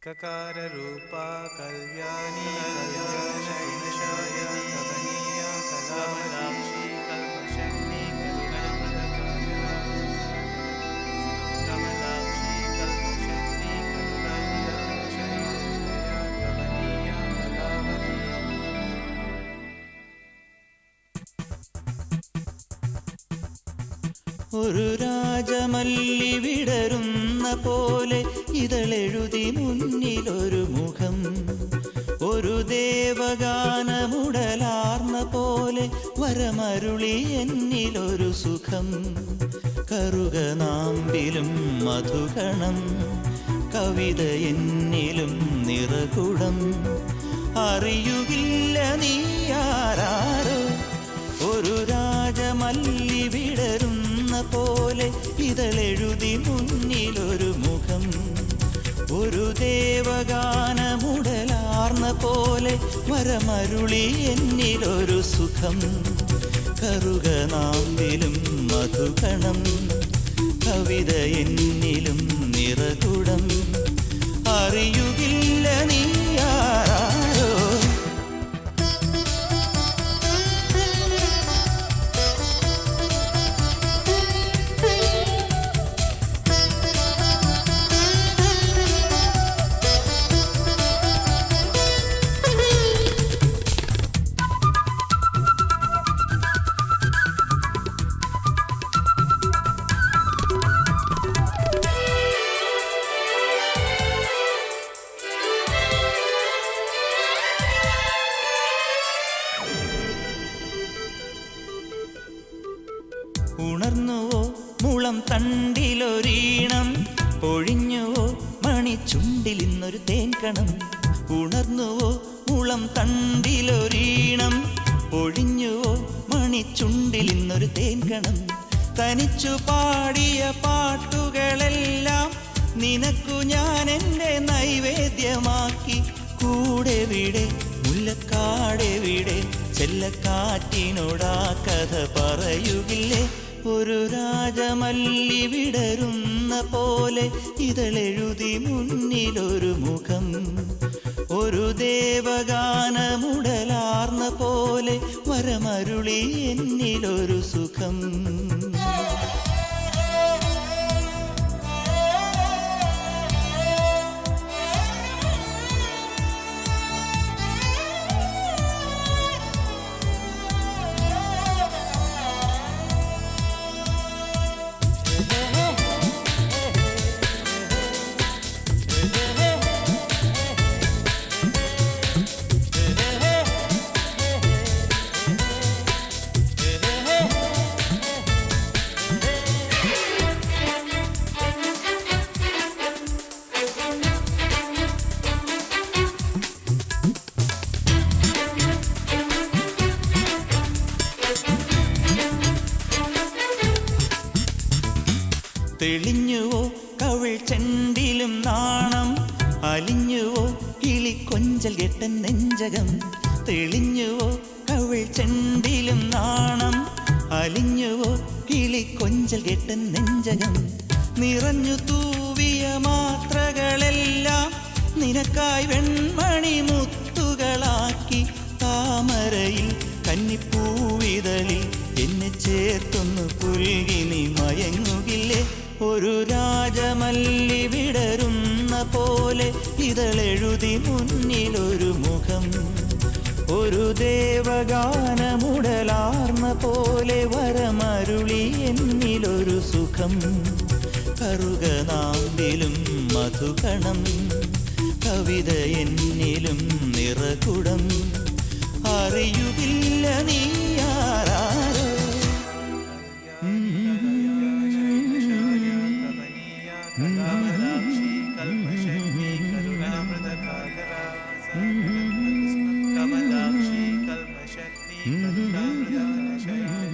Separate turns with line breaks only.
ककाररूपा कल्याणी कल्याणशयनशायनी कमनीया कलावती कल्पशन्नी करुणामृतकारिणी कमलाक्षी कल्पशन्नी करुणामृतकारिणी कमनीया कलावती.
ഒരു രാജമല്ലി വിടരുന്ന പോലെ ഇതളെഴുതി മുന്നിലൊരു മുഖം, ഒരു ദേവഗാനമുടലാർന്ന പോലെ വരമരുളി എന്നിലൊരു സുഖം. കറുകനാമ്പിലും മധുകണം, കവിത എന്നിലും നിറകുടം. അറിയുകില്ല നീ ആരാരോ, ഒരു രാജമല്ലി വിടരുന്ന പോലെ ഇതളെഴുതി മുന്നിലൊരു മുഖം, ഒരു ദേവഗാനമുടലാർന്ന പോലെ വരമരുളി എന്നിലൊരു സുഖം. കറുകനാമ്പിലും മധുകണം, കവിത എന്നിലും നിറകുടം. അറിയുകില്ല നീ ആരാരോ. ഉണർന്നുവോ മുളം തണ്ടിലൊരീണം, പൊഴിഞ്ഞുവോ മണിച്ചുണ്ടിലിന്നൊരു തേൻകണം. ഉണർന്നുവോ മുളം തണ്ടിലൊരീണം, പൊഴിഞ്ഞുവോ മണിച്ചുണ്ടിലിന്നൊരു തേൻകണം. തനിച്ചു പാടിയ പാട്ടുകളെല്ലാം നിനക്കു ഞാൻ എൻ്റെ നൈവേദ്യമാക്കി. കൂടെവിടെ മുല്ലക്കാടെവിടെ, ചെല്ലക്കാറ്റിനോടാ കഥ പറയുകില്ലേ. ഒരു രാജമല്ലി വിടരുന്ന പോലെ ഇതളെഴുതി മുന്നിലൊരു മുഖം, ഒരു ദേവഗാനമുടലാർന്ന പോലെ വരമരുളി എന്നിലൊരു സുഖം. തെളിഞ്ഞുവോ കവിൾ ചെണ്ടിലും നാണം, അലിഞ്ഞുവോ കിളിക്കൊഞ്ചൽ കെട്ടൻ നെഞ്ചകം. തെളിഞ്ഞുവോ കവിൾ ചെണ്ടിലും നാണം, അലിഞ്ഞുവോ കിളിക്കൊഞ്ചൽ കെട്ടൻ നെഞ്ചകം. നിറഞ്ഞു തൂവിയ മാത്രകളെല്ലാം നിനക്കായി വെൺമണി മുത്തുകളാക്കി. താമരയിൽ കന്നിപ്പൂവിതളിൽ എന്നെ ചേർത്തൊന്നു പുൽകി നീ മയങ്ങുകില്ലേ. ഒരു രാജമല്ലി വിടരുന്ന പോലെ ഇതളെഴുതി മുന്നിലൊരു മുഖം, ഒരു ദേവഗാനമുടലാർന്ന പോലെ വരമരുളി എന്നിലൊരു സുഖം. കറുകനാമ്പിലും മധുകണം, കവിത എന്നിലും നിറകുടം. അറിയുകില്ല നീ ആരാരോ.
कमलाक्षी कल्पशन्नी करुणामृतकारिणी कमलाक्षी कल्पशन्नी करुणामृतकारिणी